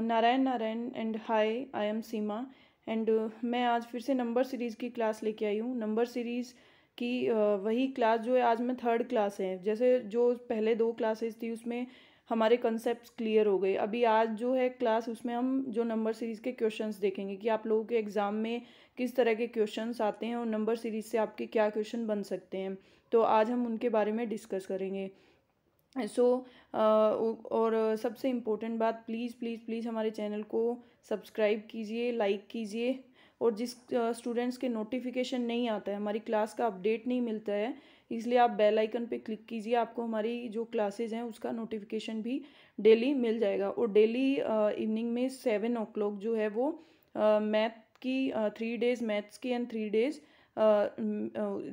Narayan Narayan and hi, I am Seema and मैं आज फिर से नंबर सीरीज़ की क्लास लेके आई हूँ। नंबर सीरीज़ की वही क्लास जो है, आज में थर्ड क्लास है। जैसे जो पहले दो क्लासेस थी उसमें हमारे कंसेप्ट्स क्लियर हो गए। अभी आज जो है क्लास, उसमें हम जो नंबर सीरीज़ के क्वेश्चंस देखेंगे कि आप लोगों के एग्ज़ाम में किस तरह के क्वेश्चंस आते हैं और नंबर सीरीज़ से आपके क्या क्वेश्चन बन सकते हैं। तो आज हम उनके बारे में डिस्कस करेंगे। और सबसे इम्पोर्टेंट बात, प्लीज़ प्लीज़ प्लीज़ हमारे चैनल को सब्सक्राइब कीजिए, लाइक कीजिए। और जिस स्टूडेंट्स के नोटिफिकेशन नहीं आता है, हमारी क्लास का अपडेट नहीं मिलता है, इसलिए आप बेल आइकन पे क्लिक कीजिए। आपको हमारी जो क्लासेज हैं उसका नोटिफिकेशन भी डेली मिल जाएगा। और डेली इवनिंग में 7 o'clock जो है वो मैथ की 3 days मैथ्स की एंड 3 days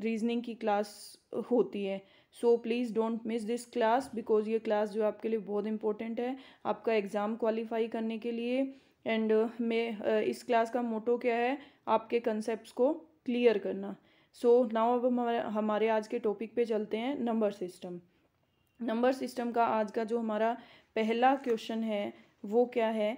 रीजनिंग की क्लास होती है। So please don't miss this class, because ये क्लास जो आपके लिए बहुत इंपॉर्टेंट है आपका एग्ज़ाम क्वालिफाई करने के लिए। एंड इस क्लास का मोटो क्या है, आपके कंसेप्ट्स को क्लियर करना। सो नाउ अब हमारे आज के टॉपिक पे चलते हैं, नंबर सिस्टम। नंबर सिस्टम का आज का जो हमारा पहला क्वेश्चन है वो क्या है।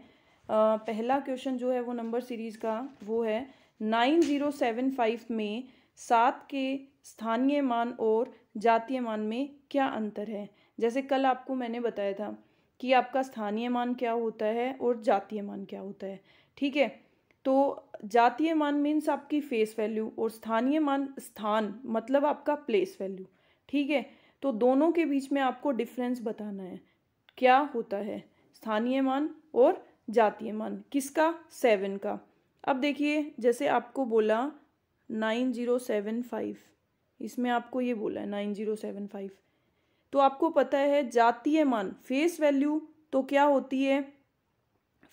पहला क्वेश्चन जो है वो नंबर सीरीज़ का वो है 9075 में 7 के स्थानीय मान और जातीय मान में क्या अंतर है। जैसे कल आपको मैंने बताया था कि आपका स्थानीय मान क्या होता है और जातीय मान क्या होता है। ठीक है, तो जातीय मान मीन्स आपकी फेस वैल्यू और स्थानीय मान स्थान मतलब आपका प्लेस वैल्यू। ठीक है, तो दोनों के बीच में आपको डिफरेंस बताना है, क्या होता है स्थानीय मान और जातीय मान। किसका? 7 का। अब देखिए, जैसे आपको बोला 9075, इसमें आपको ये बोला है 9075, तो आपको पता है जातीय मान फेस वैल्यू तो क्या होती है,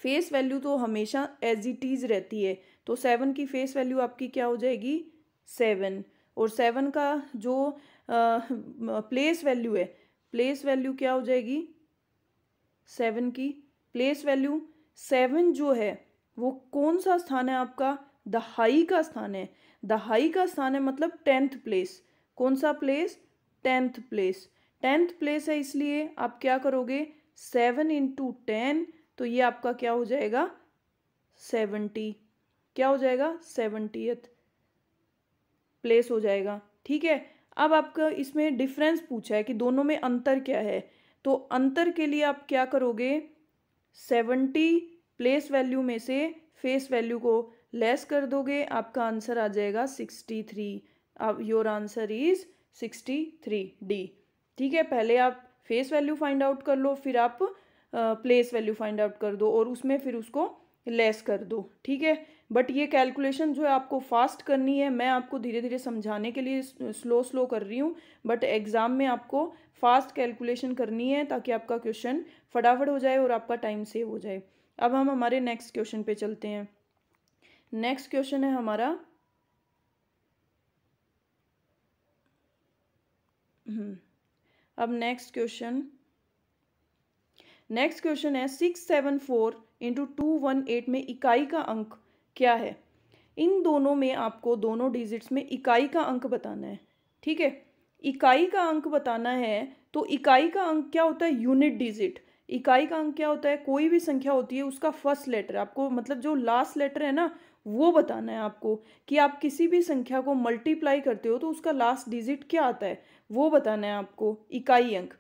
फेस वैल्यू तो हमेशा एज इट इज़ रहती है। तो 7 की फेस वैल्यू आपकी क्या हो जाएगी? 7। और 7 का जो प्लेस वैल्यू है, प्लेस वैल्यू क्या हो जाएगी? 7 की प्लेस वैल्यू 7 जो है वो कौन सा स्थान है आपका? दहाई का स्थान है। दहाई का स्थान है मतलब 10th प्लेस। कौन सा place? 10th place. 10th place है, इसलिए आप क्या करोगे? 7 × 10, तो ये आपका क्या हो जाएगा? 70। क्या हो जाएगा? 70th प्लेस हो जाएगा। ठीक है, अब आपका इसमें डिफरेंस पूछा है कि दोनों में अंतर क्या है। तो अंतर के लिए आप क्या करोगे? 70 प्लेस वैल्यू में से फेस वैल्यू को लेस कर दोगे, आपका आंसर आ जाएगा 63। अब योर आंसर इज 63 डी। ठीक है, पहले आप फेस वैल्यू फाइंड आउट कर लो, फिर आप प्लेस वैल्यू फाइंड आउट कर दो और उसमें फिर उसको लेस कर दो। ठीक है, बट ये कैलकुलेशन जो है आपको फास्ट करनी है। मैं आपको धीरे धीरे समझाने के लिए स्लो स्लो कर रही हूँ, बट एग्जाम में आपको फास्ट कैलकुलेशन करनी है ताकि आपका क्वेश्चन फटाफट हो जाए और आपका टाइम सेव हो जाए। अब हम हमारे नेक्स्ट क्वेश्चन पे चलते हैं। नेक्स्ट क्वेश्चन है हमारा अब नेक्स्ट क्वेश्चन है 674 × 218 में इकाई का अंक क्या है। इन दोनों में आपको दोनों डिजिट्स में इकाई का अंक बताना है। ठीक है, इकाई का अंक बताना है तो इकाई का अंक क्या होता है? Unit digit. इकाई का अंक क्या होता है? कोई भी संख्या होती है उसका फर्स्ट लेटर आपको, मतलब जो लास्ट लेटर है ना, वो बताना है आपको। कि आप किसी भी संख्या को मल्टीप्लाई करते हो तो उसका लास्ट डिजिट क्या आता है, वो बताना है आपको, इकाई अंक।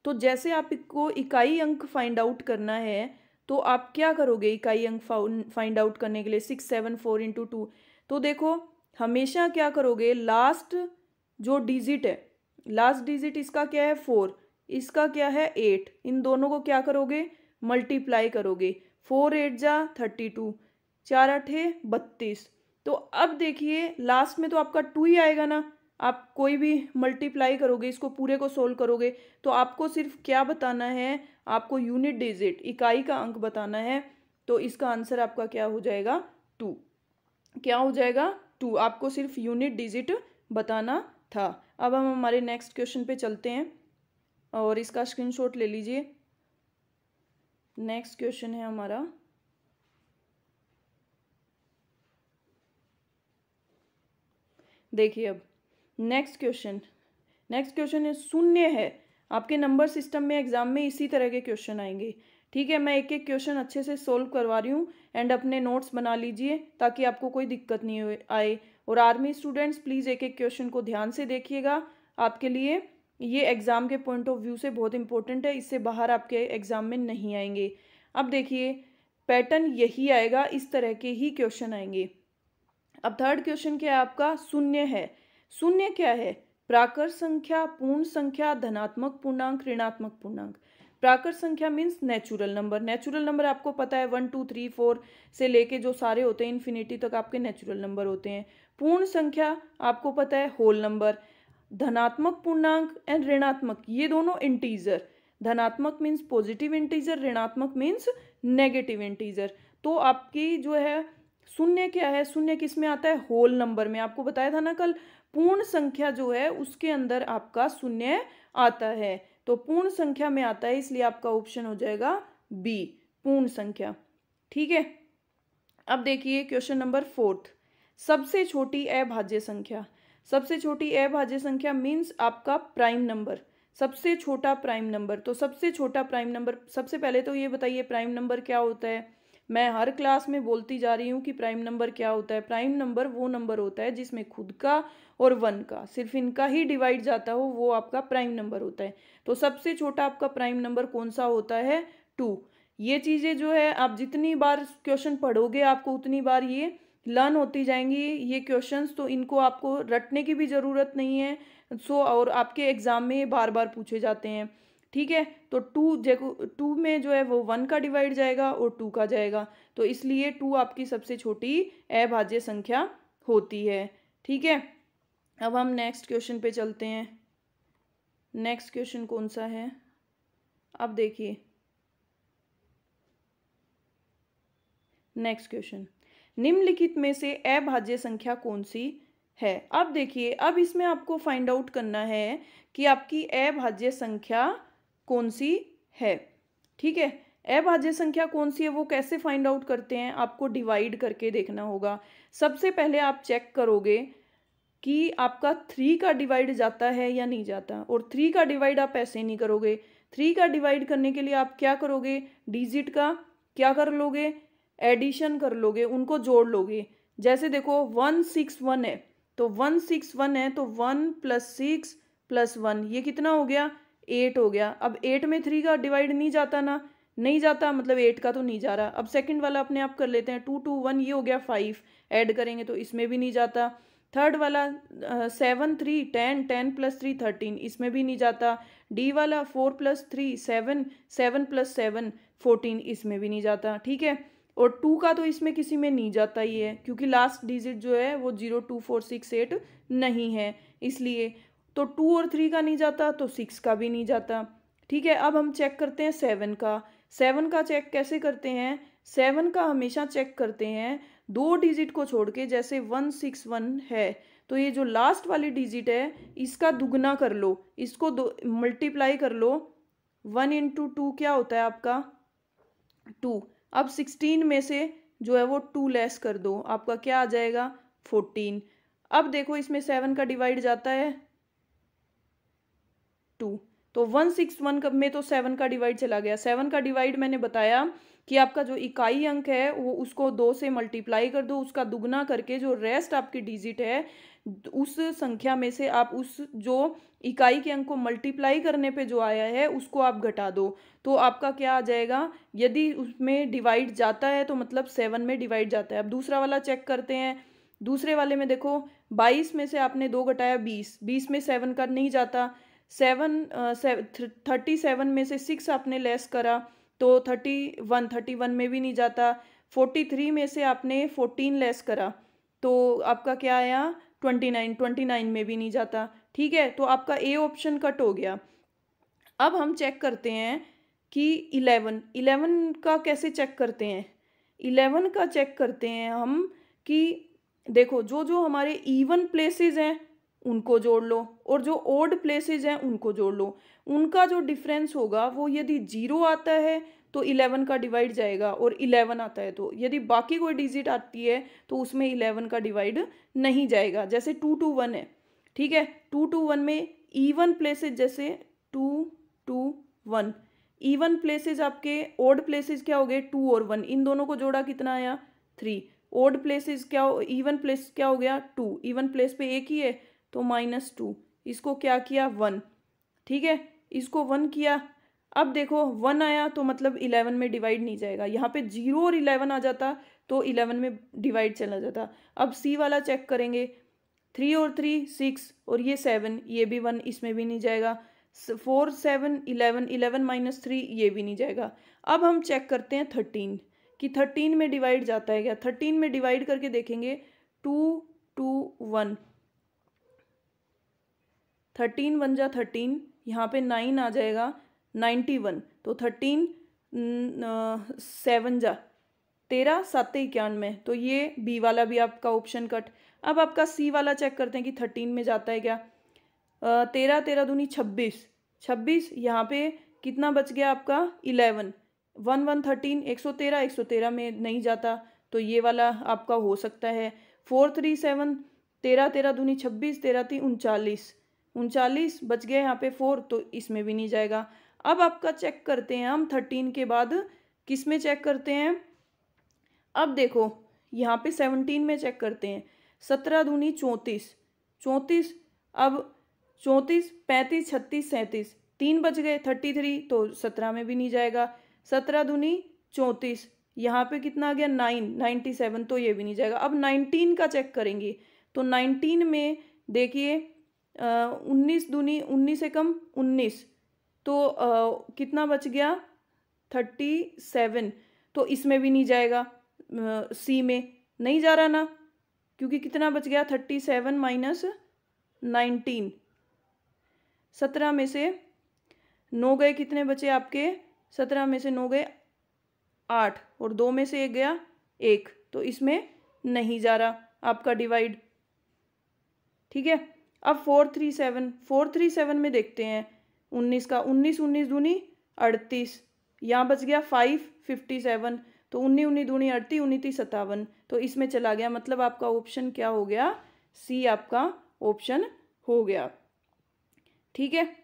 तो जैसे आपको इकाई अंक फाइंड आउट करना है तो आप क्या करोगे? इकाई अंक फाइंड आउट करने के लिए 674 × 2, तो देखो हमेशा क्या करोगे, लास्ट जो डिजिट है, लास्ट डिजिट इसका क्या है? 4, इसका क्या है? 8। इन दोनों को क्या करोगे? मल्टीप्लाई करोगे। 4 8 जा 32, 4 8 32। तो अब देखिए लास्ट में तो आपका 2 ही आएगा ना। आप कोई भी मल्टीप्लाई करोगे, इसको पूरे को सोल्व करोगे, तो आपको सिर्फ क्या बताना है? आपको यूनिट डिजिट, इकाई का अंक बताना है। तो इसका आंसर आपका क्या हो जाएगा? 2। क्या हो जाएगा? 2। आपको सिर्फ यूनिट डिजिट बताना था। अब हम हमारे नेक्स्ट क्वेश्चन पे चलते हैं और इसका स्क्रीनशॉट ले लीजिए। नेक्स्ट क्वेश्चन है हमारा देखिए अब नेक्स्ट क्वेश्चन है शून्य है। आपके नंबर सिस्टम में एग्जाम में इसी तरह के क्वेश्चन आएंगे। ठीक है, मैं एक एक क्वेश्चन अच्छे से सोल्व करवा रही हूँ एंड अपने नोट्स बना लीजिए ताकि आपको कोई दिक्कत नहीं आए। और आर्मी स्टूडेंट्स प्लीज़ एक एक क्वेश्चन को ध्यान से देखिएगा, आपके लिए ये एग्ज़ाम के पॉइंट ऑफ व्यू से बहुत इंपॉर्टेंट है, इससे बाहर आपके एग्ज़ाम में नहीं आएंगे। अब देखिए पैटर्न यही आएगा, इस तरह के ही क्वेश्चन आएंगे। अब थर्ड क्वेश्चन क्या है आपका, शून्य है। शून्य क्या है, प्राकृत संख्या, पूर्ण संख्या, धनात्मक पूर्णांक, ऋणात्मक पूर्णांक। प्राकृत संख्या means natural number. Natural number आपको पता है 1 2 3 4 से लेके जो सारे होते हैं इन्फिनिटी तक आपके नेचुरल नंबर होते हैं। पूर्ण संख्या आपको पता है होल नंबर। धनात्मक पूर्णांक एंड ऋणात्मक ये दोनों इंटीजर। धनात्मक मीन्स पॉजिटिव इंटीजर, ऋणात्मक मीन्स नेगेटिव इंटीजर। तो आपकी जो है शून्य क्या है, शून्य किस में आता है, होल नंबर में। आपको बताया था ना कल, पूर्ण संख्या जो है उसके अंदर आपका शून्य आता है, तो पूर्ण संख्या में आता है, इसलिए आपका ऑप्शन हो जाएगा बी, पूर्ण संख्या। ठीक है, अब देखिए क्वेश्चन नंबर 4, सबसे छोटी अभाज्य संख्या। सबसे छोटी अभाज्य संख्या मीन्स आपका प्राइम नंबर, सबसे छोटा प्राइम नंबर। तो सबसे छोटा प्राइम नंबर, सबसे पहले तो ये बताइए प्राइम नंबर क्या होता है। मैं हर क्लास में बोलती जा रही हूँ कि प्राइम नंबर क्या होता है। प्राइम नंबर वो नंबर होता है जिसमें खुद का और 1 का, सिर्फ इनका ही डिवाइड जाता हो, वो आपका प्राइम नंबर होता है। तो सबसे छोटा आपका प्राइम नंबर कौन सा होता है, 2। ये चीज़ें जो है आप जितनी बार क्वेश्चन पढ़ोगे आपको उतनी बार ये लर्न होती जाएंगी ये क्वेश्चंस, तो इनको आपको रटने की भी ज़रूरत नहीं है। और आपके एग्जाम में बार बार पूछे जाते हैं। ठीक है, तो 2 में जो है वो 1 का डिवाइड जाएगा और 2 का जाएगा, तो इसलिए 2 आपकी सबसे छोटी अभाज्य संख्या होती है। ठीक है, अब हम नेक्स्ट क्वेश्चन पे चलते हैं। नेक्स्ट क्वेश्चन कौन सा है, अब देखिए नेक्स्ट क्वेश्चन, निम्नलिखित में से अभाज्य संख्या कौन सी है। अब देखिए, अब इसमें आपको फाइंड आउट करना है कि आपकी अभाज्य संख्या कौन सी है। ठीक है, अभाज्य संख्या कौन सी है वो कैसे फाइंड आउट करते हैं, आपको डिवाइड करके देखना होगा। सबसे पहले आप चेक करोगे कि आपका 3 का डिवाइड जाता है या नहीं जाता, और 3 का डिवाइड आप ऐसे नहीं करोगे। 3 का डिवाइड करने के लिए आप क्या करोगे, डिजिट का क्या कर लोगे, एडिशन कर लोगे, उनको जोड़ लोगे। जैसे देखो 161 है, तो 161 है तो 1 + 6 + 1 ये कितना हो गया, 8 हो गया। अब 8 में 3 का डिवाइड नहीं जाता ना, नहीं जाता, मतलब 8 का तो नहीं जा रहा। अब सेकंड वाला अपने आप कर लेते हैं, 2 2 1 ये हो गया 5, ऐड करेंगे तो इसमें भी नहीं जाता। थर्ड वाला 7 3 10 10 + 3 13 इसमें भी नहीं जाता। डी वाला 4 + 3 7 7 + 7 14 इसमें भी नहीं जाता। ठीक है, और 2 का तो इसमें किसी में नहीं जाता ही है, क्योंकि लास्ट डिजिट जो है वो 0 2 4 6 8 नहीं है, इसलिए तो 2 और 3 का नहीं जाता तो 6 का भी नहीं जाता। ठीक है, अब हम चेक करते हैं 7 का। 7 का चेक कैसे करते हैं, 7 का हमेशा चेक करते हैं 2 डिजिट को छोड़ के। जैसे 161 है तो ये जो लास्ट वाली डिजिट है इसका दुगना कर लो, इसको मल्टीप्लाई कर लो। 1 × 2 क्या होता है आपका 2। अब 16 में से जो है वो 2 लेस कर दो, आपका क्या आ जाएगा 14। अब देखो इसमें 7 का डिवाइड जाता है 2, तो 161 में तो 7 का डिवाइड चला गया। 7 का डिवाइड मैंने बताया कि आपका जो इकाई अंक है वो उसको 2 से मल्टीप्लाई कर दो, उसका दुगना करके जो रेस्ट आपकी डिजिट है उस संख्या में से आप उस जो इकाई के अंक को मल्टीप्लाई करने पे जो आया है उसको आप घटा दो, तो आपका क्या आ जाएगा। यदि उसमें डिवाइड जाता है तो मतलब 7 में डिवाइड जाता है। अब दूसरा वाला चेक करते हैं। दूसरे वाले में देखो 22 में से आपने 2 घटाया 20, 20 में 7 का नहीं जाता। 37 में से 6 आपने लेस करा तो 31 में भी नहीं जाता। 43 में से आपने 14 लेस करा तो आपका क्या आया 29 में भी नहीं जाता। ठीक है, तो आपका ए ऑप्शन कट हो गया। अब हम चेक करते हैं कि 11 का कैसे चेक करते हैं। 11 का चेक करते हैं हम कि देखो जो जो हमारे इवन प्लेसेस हैं उनको जोड़ लो और जो ओड प्लेसेस हैं उनको जोड़ लो। उनका जो डिफरेंस होगा वो यदि 0 आता है तो 11 का डिवाइड जाएगा और 11 आता है। तो यदि बाकी कोई डिजिट आती है तो उसमें 11 का डिवाइड नहीं जाएगा। जैसे 2 2 1 है, ठीक है, 2 2 1 में इवन प्लेसेज, जैसे 2 2 1, इवन प्लेसेज आपके, ओड प्लेसेज क्या हो गए 2 और 1, इन दोनों को जोड़ा कितना आया 3। ओड प्लेसेज क्या, इवन प्लेस क्या हो गया 2, इवन प्लेस पे एक ही है तो -2, इसको क्या किया 1, ठीक है, इसको 1 किया। अब देखो 1 आया तो मतलब 11 में डिवाइड नहीं जाएगा, यहाँ पे 0 और 11 आ जाता तो 11 में डिवाइड चला जाता। अब सी वाला चेक करेंगे, 3 और 3 6 और ये 7, ये भी 1, इसमें भी नहीं जाएगा। 4 7 11, 11 - 3 ये भी नहीं जाएगा। अब हम चेक करते हैं 13 कि 13 में डिवाइड जाता है क्या। 13 में डिवाइड करके देखेंगे 2 2 1, 13 1 जा 13, यहाँ पे 9 आ जाएगा 91, तो 13 7 जा 13 7 91, तो ये बी वाला भी आपका ऑप्शन कट। अब आपका सी वाला चेक करते हैं कि 13 में जाता है क्या। 13 13 दूनी 26, 26 यहाँ पे कितना बच गया आपका 11, 1 1 13, 113, 113 में नहीं जाता तो ये वाला आपका हो सकता है। 4 3 7, 13 13 दूनी 26, 13 3 39, 39 बच गया यहाँ पे 4, तो इसमें भी नहीं जाएगा। अब आपका चेक करते हैं हम 13 के बाद किस में चेक करते हैं। अब देखो यहाँ पे 17 में चेक करते हैं, 17 दूनी 34, 34, अब 34 35 36 37, 3 बच गए 33, तो 17 में भी नहीं जाएगा। 17 दूनी 34, यहाँ पे कितना आ गया 9 97, तो ये भी नहीं जाएगा। अब 19 का चेक करेंगे तो 19 में देखिए 19 दूनी 19 से कम 19, तो कितना बच गया 37, तो इसमें भी नहीं जाएगा। सी में नहीं जा रहा ना, क्योंकि कितना बच गया 37 - 19, 17 में से 9 गए, कितने बचे आपके 17 में से 9 गए 8 और 2 में से 1 गया 1, तो इसमें नहीं जा रहा आपका डिवाइड, ठीक है। अब 437 में देखते हैं 19 का, 19 19 दूनी 38, यहाँ बच गया 5 57, तो 19 19 दूनी 38, 19 30 57, तो इसमें चला गया। मतलब आपका ऑप्शन क्या हो गया, सी आपका ऑप्शन हो गया, ठीक है।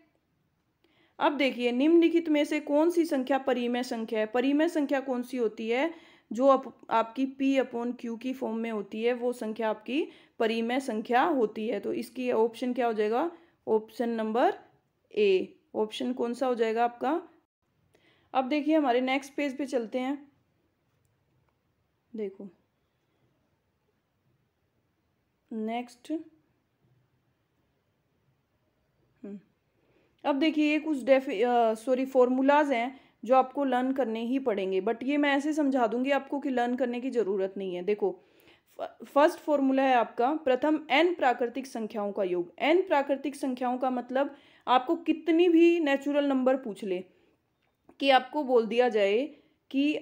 अब देखिए निम्नलिखित में से कौन सी संख्या परिमेय संख्या है। परिमेय संख्या कौन सी होती है, जो आपकी P/Q की फॉर्म में होती है, वो संख्या आपकी परिमेय संख्या होती है। तो इसकी ऑप्शन क्या हो जाएगा, ऑप्शन नंबर ए, ऑप्शन कौन सा हो जाएगा आपका। अब देखिए हमारे नेक्स्ट पेज पे चलते हैं। देखो नेक्स्ट, अब देखिए ये कुछ फॉर्मूलाज हैं जो आपको लर्न करने ही पड़ेंगे, बट ये मैं ऐसे समझा दूंगी आपको कि लर्न करने की ज़रूरत नहीं है। देखो फर्स्ट फॉर्मूला है आपका, प्रथम n प्राकृतिक संख्याओं का योग। n प्राकृतिक संख्याओं का मतलब आपको कितनी भी नेचुरल नंबर पूछ ले, कि आपको बोल दिया जाए कि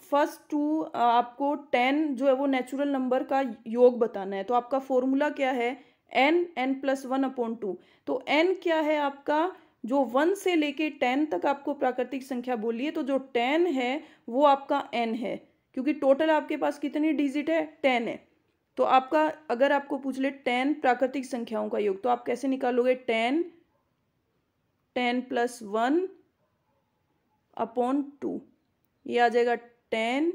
फर्स्ट टू आपको 10 जो है वो नेचुरल नंबर का योग बताना है, तो आपका फॉर्मूला क्या है, n+1/2। तो n क्या है आपका, जो 1 से लेके 10 तक आपको प्राकृतिक संख्या बोली है, तो जो 10 है वो आपका n है, क्योंकि टोटल आपके पास कितनी डिजिट है 10 है। तो आपका अगर आपको पूछ ले 10 प्राकृतिक संख्याओं का योग, तो आप कैसे निकालोगे, 10 10+1/2, ये आ जाएगा 10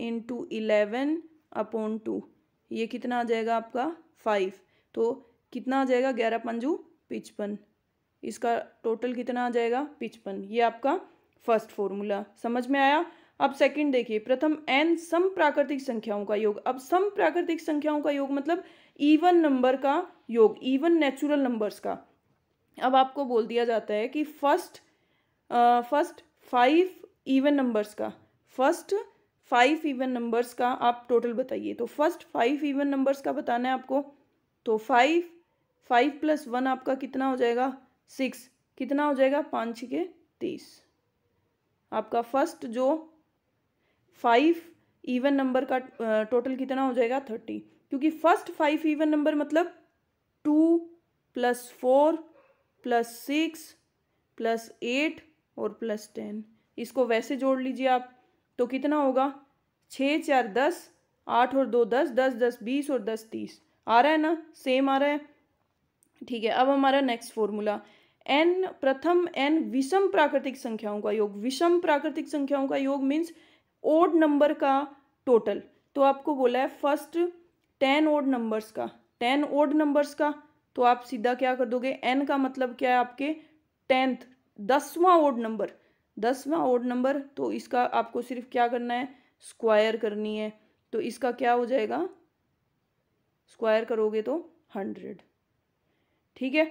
× 11/2, ये कितना आ जाएगा आपका 5, तो कितना आ जाएगा 11 पंजू 55, इसका टोटल कितना आ जाएगा 55। ये आपका फर्स्ट फॉर्मूला समझ में आया। अब सेकंड देखिए, प्रथम n सम प्राकृतिक संख्याओं का योग। अब सम प्राकृतिक संख्याओं का योग मतलब इवन नंबर का योग, इवन नेचुरल नंबर्स का। अब आपको बोल दिया जाता है कि फर्स्ट 5 इवन नंबर्स का, फर्स्ट 5 इवन नंबर्स का आप टोटल बताइए। तो फर्स्ट 5 इवन नंबर्स का बताना है आपको, तो 5 + 1 आपका कितना हो जाएगा 6, कितना हो जाएगा 5 6 30। आपका फर्स्ट जो 5 इवन नंबर का टोटल कितना हो जाएगा 30, क्योंकि फर्स्ट 5 इवन नंबर मतलब 2 + 4 + 6 + 8 और +10, इसको वैसे जोड़ लीजिए आप, तो कितना होगा, 6 4 10, 8 और 2 10, 10 10 20 और 10 30। आ रहा है ना, सेम आ रहा है। ठीक है, अब हमारा नेक्स्ट फॉर्मूला, एन प्रथम एन विषम प्राकृतिक संख्याओं का योग। विषम प्राकृतिक संख्याओं का योग मीन्स ओड नंबर का टोटल। तो आपको बोला है फर्स्ट 10 ओड नंबर्स का, 10 ओड नंबर्स का, तो आप सीधा क्या कर दोगे, एन का मतलब क्या है आपके 10th, 10वां ओड नंबर, 10वां ओड नंबर। तो इसका आपको सिर्फ क्या करना है, स्क्वायर करनी है। तो इसका क्या हो जाएगा, स्क्वायर करोगे तो 100। ठीक है,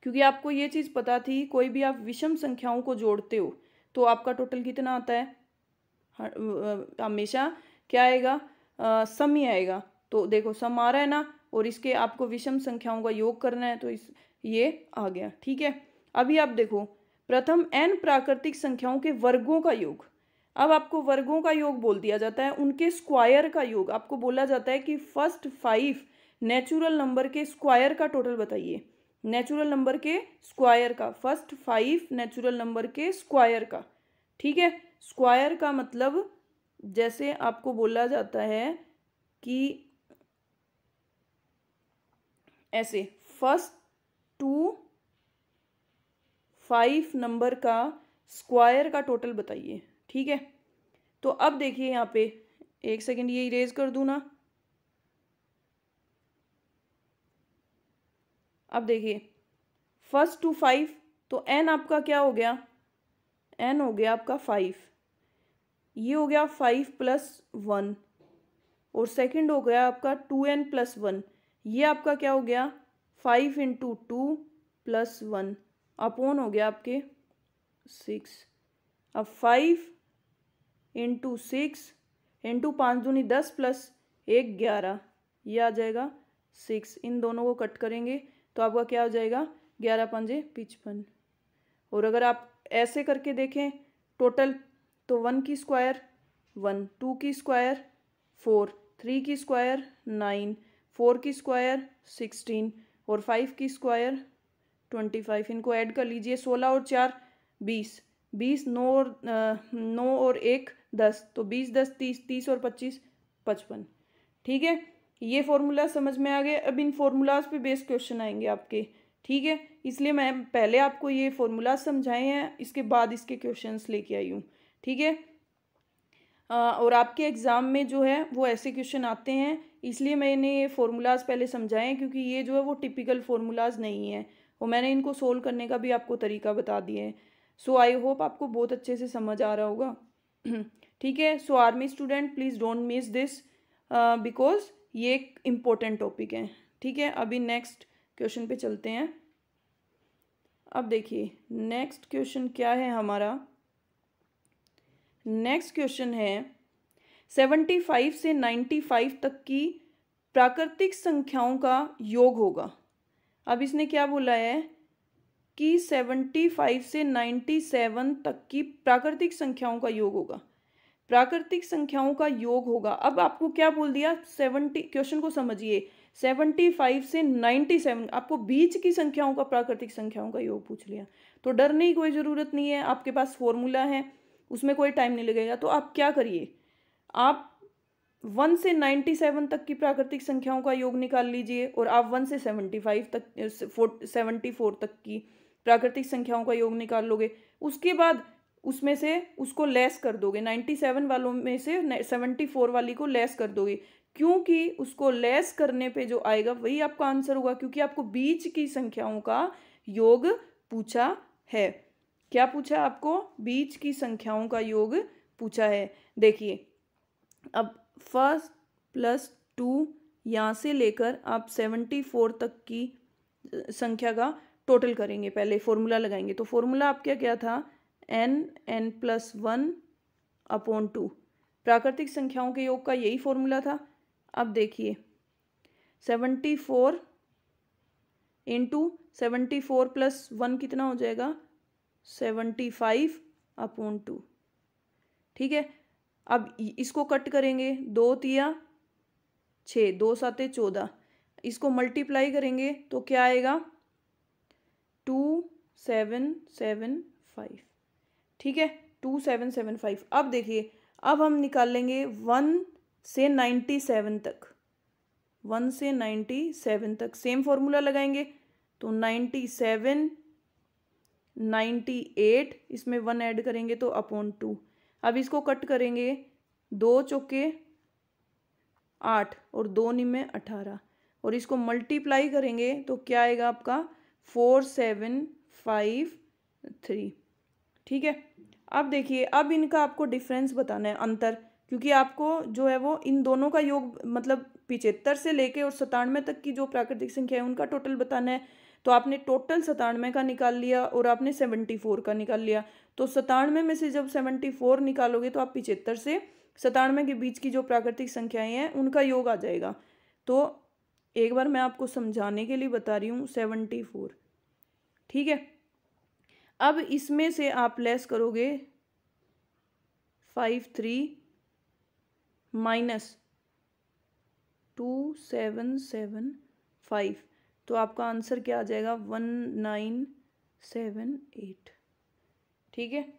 क्योंकि आपको ये चीज़ पता थी, कोई भी आप विषम संख्याओं को जोड़ते हो तो आपका टोटल कितना आता है, हमेशा क्या आएगा, सम ही आएगा। तो देखो सम आ रहा है ना, और इसके आपको विषम संख्याओं का योग करना है, तो इस ये आ गया। ठीक है, अभी आप देखो प्रथम n प्राकृतिक संख्याओं के वर्गों का योग। अब आपको वर्गों का योग बोल दिया जाता है, उनके स्क्वायर का योग आपको बोला जाता है कि फर्स्ट 5 नेचुरल नंबर के स्क्वायर का टोटल बताइए। नेचुरल नंबर के स्क्वायर का, फर्स्ट 5 नेचुरल नंबर के स्क्वायर का। ठीक है, स्क्वायर का मतलब जैसे आपको बोला जाता है कि ऐसे फर्स्ट 5 नंबर का स्क्वायर का टोटल बताइए। ठीक है, तो अब देखिए यहाँ पे, एक सेकंड ये इरेज कर दूँ ना। अब देखिए फर्स्ट 5, तो n आपका क्या हो गया, n हो गया आपका 5, ये हो गया 5 + 1, और सेकंड हो गया आपका 2n + 1, ये आपका क्या हो गया 5 × 2 + 1 अपॉन हो गया आपके 6। अब 5 × 6 × 5 दूनी 10 + 1 11, ये आ जाएगा 6। इन दोनों को कट करेंगे तो आपका क्या हो जाएगा, 11 × 5 = 55। और अगर आप ऐसे करके देखें टोटल, तो 1 की स्क्वायर 1, 2 की स्क्वायर 4, 3 की स्क्वायर 9, 4 की स्क्वायर 16 और 5 की स्क्वायर 25। इनको ऐड कर लीजिए, 16 और 4 20, 20 9 और 1 10, तो 20 10 30, 30 और 25 55। ठीक है, ये फॉर्मूला समझ में आ गए। अब इन फॉर्मूलाज पे बेस्ड क्वेश्चन आएंगे आपके। ठीक है, इसलिए मैं पहले आपको ये फॉर्मूला समझाए हैं, इसके बाद इसके क्वेश्चंस लेके आई हूँ। ठीक है, और आपके एग्ज़ाम में जो है वो ऐसे क्वेश्चन आते हैं, इसलिए मैंने ये फॉर्मूलाज पहले समझाए हैं, क्योंकि ये जो है वो टिपिकल फॉर्मूलाज नहीं है, और मैंने इनको सोल्व करने का भी आपको तरीका बता दिए हैं। सो आई होप आपको बहुत अच्छे से समझ आ रहा होगा। ठीक है, so army student please don't miss this, because ये एक इम्पोर्टेंट टॉपिक है। ठीक है, अभी नेक्स्ट क्वेश्चन पे चलते हैं। अब देखिए नेक्स्ट क्वेश्चन क्या है हमारा, नेक्स्ट क्वेश्चन है 75 से 95 तक की प्राकृतिक संख्याओं का योग होगा। अब इसने क्या बोला है कि 75 से 97 तक की प्राकृतिक संख्याओं का योग होगा, प्राकृतिक संख्याओं का योग होगा। अब आपको क्या बोल दिया, 70, क्वेश्चन को समझिए, 75 से 97 आपको बीच की संख्याओं का प्राकृतिक संख्याओं का योग पूछ लिया। तो डरने की कोई ज़रूरत नहीं है, आपके पास फॉर्मूला है, उसमें कोई टाइम नहीं लगेगा। तो आप क्या करिए, आप 1 से 97 तक की प्राकृतिक संख्याओं का योग निकाल लीजिए, और आप 1 से 75 तक 74 तक की प्राकृतिक संख्याओं का योग निकाल लोगे। उसके बाद उसमें से उसको लेस कर दोगे, 97 वालों में से 74 वाली को लेस कर दोगे, क्योंकि उसको लेस करने पे जो आएगा वही आपका आंसर होगा, क्योंकि आपको बीच की संख्याओं का योग पूछा है। क्या पूछा आपको, बीच की संख्याओं का योग पूछा है। देखिए अब फर्स्ट +2 यहाँ से लेकर आप 74 तक की संख्या का टोटल करेंगे, पहले फॉर्मूला लगाएंगे। तो फॉर्मूला आपका क्या था, n + 1/2, प्राकृतिक संख्याओं के योग का यही फॉर्मूला था। अब देखिए 74 × 74 + 1 कितना हो जाएगा, 75/2। ठीक है, अब इसको कट करेंगे, 2 तिया 6, 2 7 14, इसको मल्टीप्लाई करेंगे तो क्या आएगा, 2775। ठीक है, 2775। अब देखिए, अब हम निकाल लेंगे 1 से 97 तक, 1 से 97 तक सेम फॉर्मूला लगाएंगे। तो 97, 98, इसमें 1 ऐड करेंगे तो अपॉन 2। अब इसको कट करेंगे, 2 चौके 8 और 2 निमे 18, और इसको मल्टीप्लाई करेंगे तो क्या आएगा आपका 4753। ठीक है, अब देखिए, अब इनका आपको डिफरेंस बताना है, अंतर, क्योंकि आपको जो है वो इन दोनों का योग मतलब 75 से लेके और 97 तक की जो प्राकृतिक संख्या है उनका टोटल बताना है। तो आपने टोटल 97 का निकाल लिया और आपने 74 का निकाल लिया। तो 97 में से जब 74 निकालोगे तो आप 75 से 97 के बीच की जो प्राकृतिक संख्याएं हैं उनका योग आ जाएगा। तो एक बार मैं आपको समझाने के लिए बता रही हूँ, 74। ठीक है, अब इसमें से आप लेस करोगे 53 माइनस 2775, तो आपका आंसर क्या आ जाएगा 1978। ठीक है,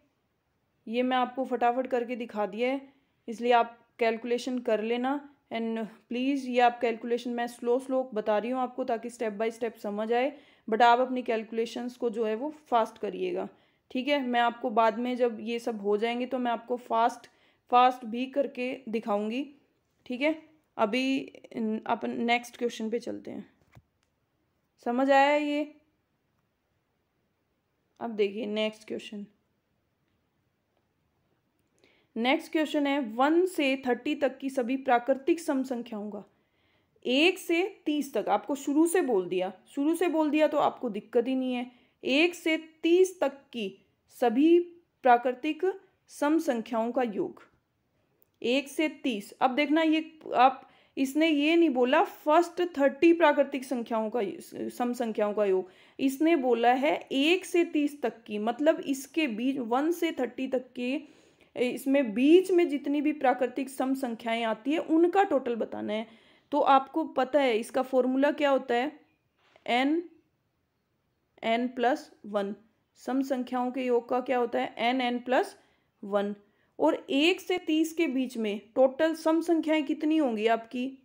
ये मैं आपको फटाफट करके दिखा दिया है, इसलिए आप कैलकुलेशन कर लेना। एंड प्लीज़ ये आप कैलकुलेशन, मैं स्लो बता रही हूँ आपको ताकि स्टेप बाय स्टेप समझ आए, बट आप अपनी कैलकुलेशंस को जो है वो फास्ट करिएगा। ठीक है, मैं आपको बाद में जब ये सब हो जाएंगे तो मैं आपको फास्ट भी करके दिखाऊंगी। ठीक है, अभी अपन नेक्स्ट क्वेश्चन पे चलते हैं। समझ आया ये? अब देखिए नेक्स्ट क्वेश्चन है 1 से 30 तक की सभी प्राकृतिक सम संख्याओं का, 1 से 30 तक आपको शुरू से बोल दिया तो आपको दिक्कत ही नहीं है। 1 से 30 तक की सभी प्राकृतिक सम संख्याओं का योग, 1 से 30। अब देखना, ये आप, इसने ये नहीं बोला फर्स्ट 30 प्राकृतिक संख्याओं का सम संख्याओं का योग, इसने बोला है 1 से 30 तक की, मतलब इसके बीच 1 से 30 तक के इसमें बीच में जितनी भी प्राकृतिक सम संख्याएं आती है उनका टोटल बताना है। तो आपको पता है इसका फॉर्मूला क्या होता है, n+1। सम संख्याओं के योग का क्या होता है, n+1। और 1 से 30 के बीच में टोटल सम संख्याएं कितनी होंगी आपकी,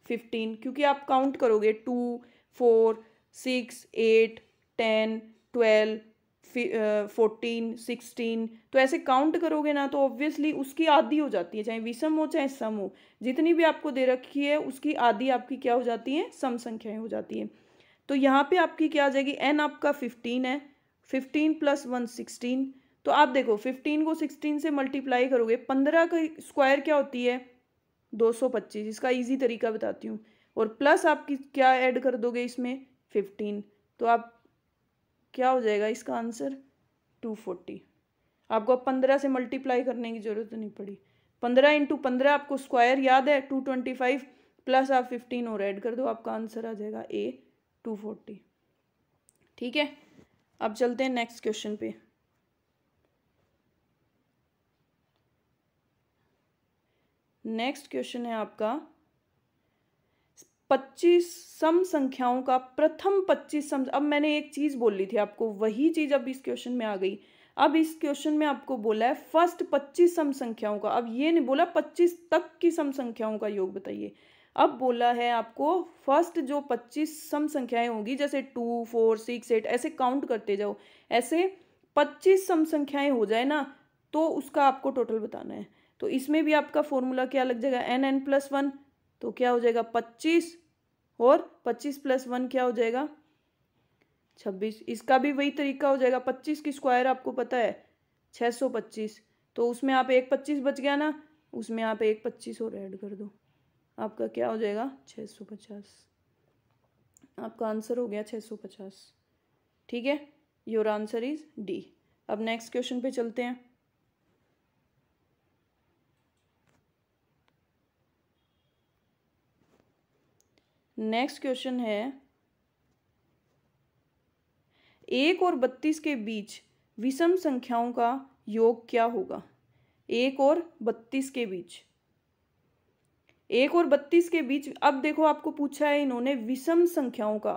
15, क्योंकि आप काउंट करोगे 2, 4, 6, 8, 10, 12, 14, 16, तो ऐसे काउंट करोगे ना तो ऑब्वियसली उसकी आधी हो जाती है, चाहे विषम हो चाहे सम हो, जितनी भी आपको दे रखी है उसकी आधी आपकी क्या हो जाती है, सम संख्याएं हो जाती हैं। तो यहाँ पे आपकी क्या आ जाएगी, n आपका 15 है, 15 + 1 16। तो आप देखो 15 को 16 से मल्टीप्लाई करोगे, 15 का स्क्वायर क्या होती है, 225। इसका इजी तरीका बताती हूँ, और प्लस आपकी क्या ऐड कर दोगे इसमें, 15, तो आप क्या हो जाएगा इसका आंसर 240। आपको अब 15 से मल्टीप्लाई करने की जरूरत नहीं पड़ी, 15 × 15 आपको स्क्वायर याद है 225, प्लस आप 15 और ऐड कर दो, आपका आंसर आ जाएगा A 240। ठीक है, अब चलते हैं नेक्स्ट क्वेश्चन पे। नेक्स्ट क्वेश्चन है आपका 25 सम संख्याओं का प्रथम 25 सम। अब मैंने एक चीज बोल ली थी आपको, वही चीज अब इस क्वेश्चन में आ गई। अब इस क्वेश्चन में आपको बोला है फर्स्ट 25 सम संख्याओं का, अब ये नहीं बोला 25 तक की सम संख्याओं का योग बताइए, अब बोला है आपको फर्स्ट जो 25 सम संख्याएं होंगी, जैसे 2, 4, 6, 8 ऐसे काउंट करते जाओ, ऐसे 25 सम संख्याएं हो जाए ना तो उसका आपको टोटल बताना है। तो इसमें भी आपका फॉर्मूला क्या लग जाएगा, n+1, तो क्या हो जाएगा 25, और 25 + 1 क्या हो जाएगा 26। इसका भी वही तरीका हो जाएगा, 25 की स्क्वायर आपको पता है 625, तो उसमें आप एक 25 बच गया ना, उसमें आप एक 25 और ऐड कर दो, आपका क्या हो जाएगा 650। आपका आंसर हो गया 650। ठीक है, योर आंसर इज डी। अब नेक्स्ट क्वेश्चन पे चलते हैं। नेक्स्ट क्वेश्चन है 1 और 32 के बीच विषम संख्याओं का योग क्या होगा। 1 और 32 के बीच, 1 और 32 के बीच, अब देखो आपको पूछा है इन्होंने विषम संख्याओं का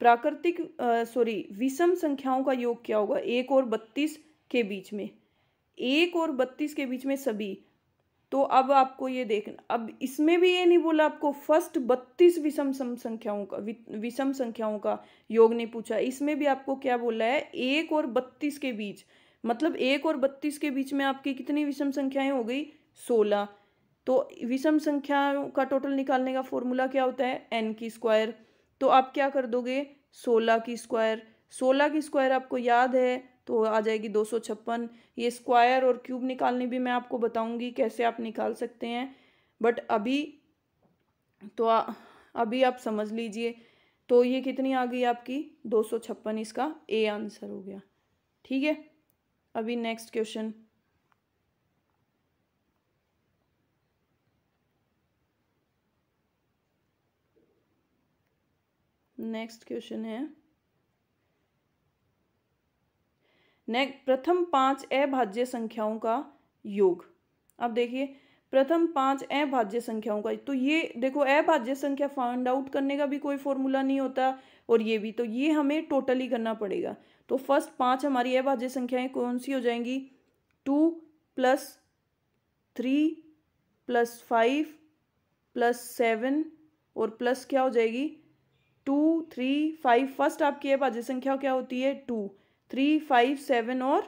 विषम संख्याओं का योग क्या होगा 1 और 32 के बीच में। 1 और 32 के बीच में सभी। तो अब आपको ये देखना, अब इसमें भी ये नहीं बोला आपको फर्स्ट 32 विषम संख्याओं का योग नहीं पूछा, इसमें भी आपको क्या बोला है 1 और 32 के बीच, मतलब 1 और 32 के बीच में आपकी कितनी विषम संख्याएं हो गई 16। तो विषम संख्याओं का टोटल निकालने का फॉर्मूला क्या होता है n की स्क्वायर। तो आप क्या कर दोगे 16 की स्क्वायर, 16 की स्क्वायर आपको याद है तो आ जाएगी 256। ये स्क्वायर और क्यूब निकालने भी मैं आपको बताऊंगी कैसे आप निकाल सकते हैं, बट अभी तो अभी आप समझ लीजिए। तो ये कितनी आ गई आपकी 256, इसका ए आंसर हो गया। ठीक है, अभी नेक्स्ट क्वेश्चन। नेक्स्ट क्वेश्चन है प्रथम 5 अभाज्य संख्याओं का योग। अब देखिए प्रथम 5 अभाज्य संख्याओं का, तो ये देखो अभाज्य संख्या फाइंड आउट करने का भी कोई फॉर्मूला नहीं होता, और ये भी, तो ये हमें टोटली करना पड़ेगा। तो फर्स्ट 5 हमारी अभाज्य संख्याएं कौन सी हो जाएंगी 2 + 3 + 5 + 7 और प्लस क्या हो जाएगी 2 3 5। फर्स्ट आपकी अभाज्य संख्या क्या होती है 2 3 5 7 और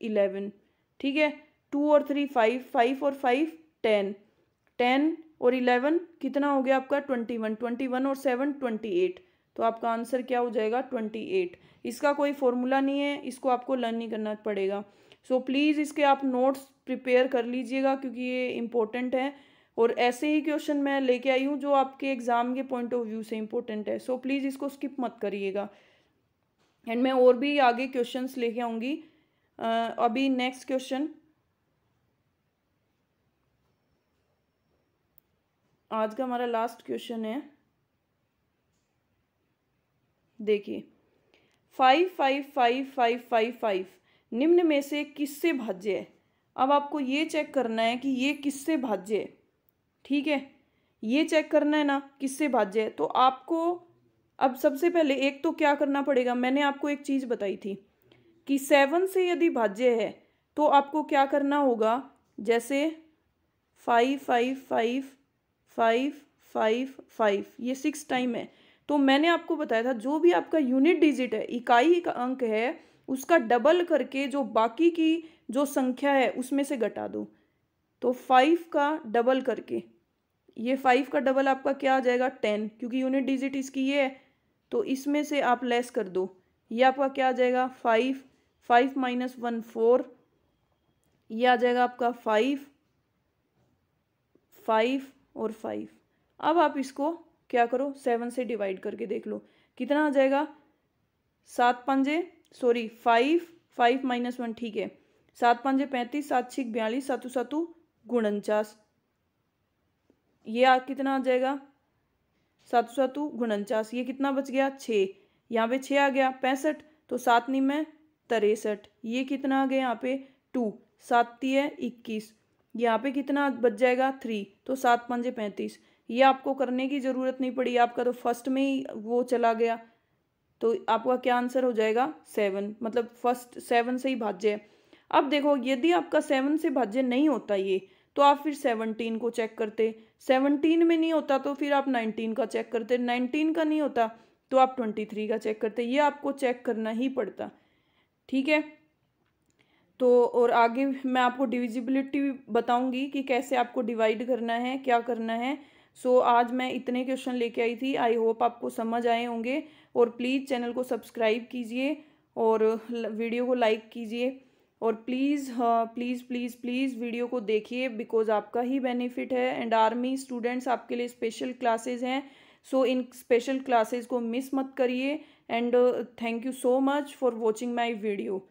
11। ठीक है, 2 और 3 5, 5 और 5 10, 10 और 11 कितना हो गया आपका 21, 21 और 7 28। तो आपका आंसर क्या हो जाएगा 28। इसका कोई फॉर्मूला नहीं है, इसको आपको लर्न नहीं करना पड़ेगा। सो प्लीज़ इसके आप नोट्स प्रिपेयर कर लीजिएगा क्योंकि ये इम्पोर्टेंट है, और ऐसे ही क्वेश्चन मैं लेके आई हूँ जो आपके एग्जाम के पॉइंट ऑफ व्यू से इम्पोर्टेंट है। सो प्लीज़ इसको स्किप मत करिएगा, एंड मैं और भी आगे क्वेश्चंस लेके आऊँगी। अभी नेक्स्ट क्वेश्चन, आज का हमारा लास्ट क्वेश्चन है। देखिए 5 5 5 5 5 5 निम्न में से किससे भाज्य है। अब आपको ये चेक करना है कि ये किससे भाज्य है। ठीक है, ये चेक करना है ना किससे भाज्य है। तो आपको अब सबसे पहले एक तो क्या करना पड़ेगा, मैंने आपको एक चीज़ बताई थी कि 7 से यदि भाज्य है तो आपको क्या करना होगा, जैसे 5 5 5 5 5 5 ये 6 टाइम है, तो मैंने आपको बताया था जो भी आपका यूनिट डिजिट है, इकाई का अंक है, उसका डबल करके जो बाकी की जो संख्या है उसमें से घटा दो। तो 5 का डबल करके, ये 5 का डबल आपका क्या आ जाएगा 10, क्योंकि यूनिट डिजिट इसकी ये है, तो इसमें से आप लेस कर दो, ये आपका क्या आ जाएगा 5 5 - 1 4, ये आ जाएगा आपका 5 5 और 5। अब आप इसको क्या करो 7 से डिवाइड करके देख लो कितना आ जाएगा 7 पंजे 5 5 - 1, ठीक है, 7 पंजे 35, 7 6 42, 7 7 49, ये कितना आ जाएगा 7 7 49, ये कितना बच गया 6, यहाँ पे 6 आ गया 65, तो 7 नी में 63, ये कितना आ गया यहाँ पे 2, 7 ती है 21, यहाँ पे कितना बच जाएगा 3, तो 7 पंजे 35। ये आपको करने की ज़रूरत नहीं पड़ी, आपका तो फर्स्ट में ही वो चला गया, तो आपका क्या आंसर हो जाएगा 7, मतलब फर्स्ट 7 से ही भाज्य है। अब देखो यदि आपका 7 से भाज्य नहीं होता ये, तो आप फिर 17 को चेक करते, 17 में नहीं होता तो फिर आप 19 का चेक करते, 19 का नहीं होता तो आप 23 का चेक करते, ये आपको चेक करना ही पड़ता। ठीक है, तो और आगे मैं आपको डिविजिबिलिटी बताऊंगी कि कैसे आपको डिवाइड करना है, क्या करना है। सो आज मैं इतने क्वेश्चन लेके आई थी, आई होप आपको समझ आए होंगे, और प्लीज़ चैनल को सब्सक्राइब कीजिए और वीडियो को लाइक कीजिए, और please please please please video को देखिए, बिकॉज आपका ही बेनिफिट है, एंड आर्मी स्टूडेंट्स आपके लिए स्पेशल क्लासेस हैं। सो इन स्पेशल क्लासेस को मिस मत करिए, and thank you so much for watching my video.